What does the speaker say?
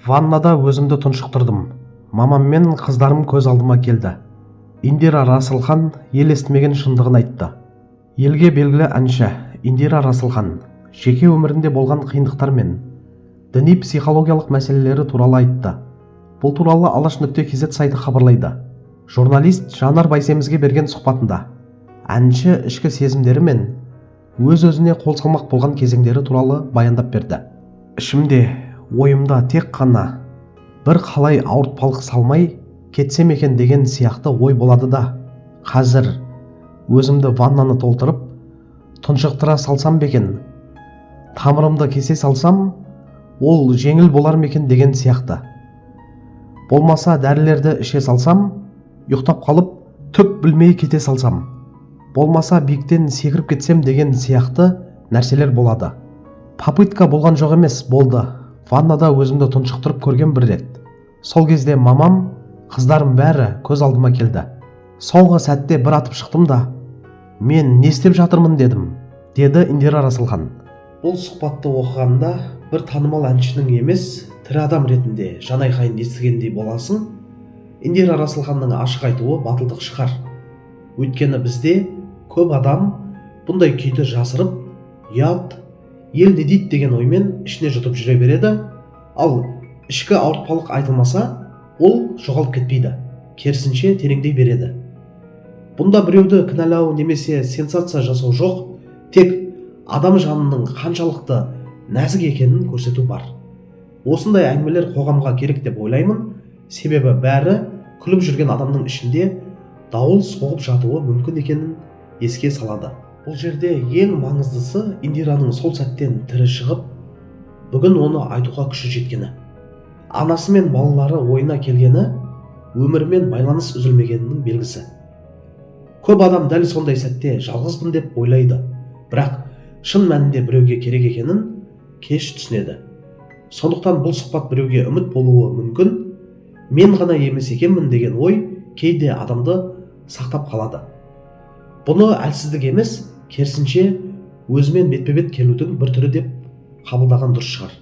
Ваннада өзімді тұншықтырдым. Мамам мен қыздарым көз алдыма келді. Индира Расылхан ел естімеген шындығын айтты. Елге белгілі әнші Индира Расылхан жеке өмірінде болған қиындықтар мен діни психологиялық мәселелері туралы айтты. Бұл туралы Алаш.кз сайты хабарлайды. Журналист Жанар Байсемізге берген сұхбатында әнші ішкі сезімдері мен өз-өзіне қол салмақ болған кезеңдері туралы баяндап берді. Ішімде, ойымда тек қана бір қалай ауыртпалық салмай кетсем екен деген сияқты ой болады да, қазір өзімді ваннаны толтырып тұншықтыра салсам бекен, тамырымды кесе салсам, ол жеңіл болар мекен деген сияқты. Болмаса дәрілерді іше салсам, ұйықтап қалып түк білмей кете салсам, болмаса биіктен секіріп кетсем деген сияқты нәрселер болады. Попытка болған жоқ емес, болды. Ваннада өзімді тұншықтырып көрген бір рет. Сол кезде мамам, қыздарым бәрі көз алдыма келді. Соңғы сәтте бір атып шықтым да, мен не істеп жатырмын дедім, деді Индира Расылхан. Бұл сұхбатты оқығанда бір танымал әншінің емес, тірі адам ретінде жанайқайын естігендей боласың. Индира Расылханның ашық айтуы батылдық шығар. Өйткені бізде көп адам бұндай күйді жасырып, ұят, ел не дейді деген оймен ішіне жұтып жүре береді. Ал ішкі ауыртпалық айтылмаса, ол жоғалып кетпейді, керісінше тереңдей береді. Бұнда біреуді кінәлау немесе сенсация жасау жоқ, тек адам жанының қаншалықты нәзік екенін көрсету бар. Осындай әңгімелер қоғамға керек деп ойлаймын, себебі бәрі күліп жүрген адамның ішінде дауыл соғып жатуы мүмкін екенін еске салады. Бұл жерде ең маңыздысы Индираның сол сәттен тірі шығып, бүгін оны айтуға күші жеткені. Анасы мен балалары ойына келгені, өмірімен байланыс үзілмегенінің белгісі. Көп адам дәл сондай сәтте жалғызбын деп ойлайды, бірақ шын мәнінде біреуге керек екенін кеш түсінеді. Сондықтан бұл сұхбат біреуге үміт болуы мүмкін, мен ғана емес екенмін деген ой кейде адамды сақтап қалады. Бұны әлсіздік емес, керісінше өзімен бетпе-бет келудің бір түрі деп қабылдаған дұрыс шығар.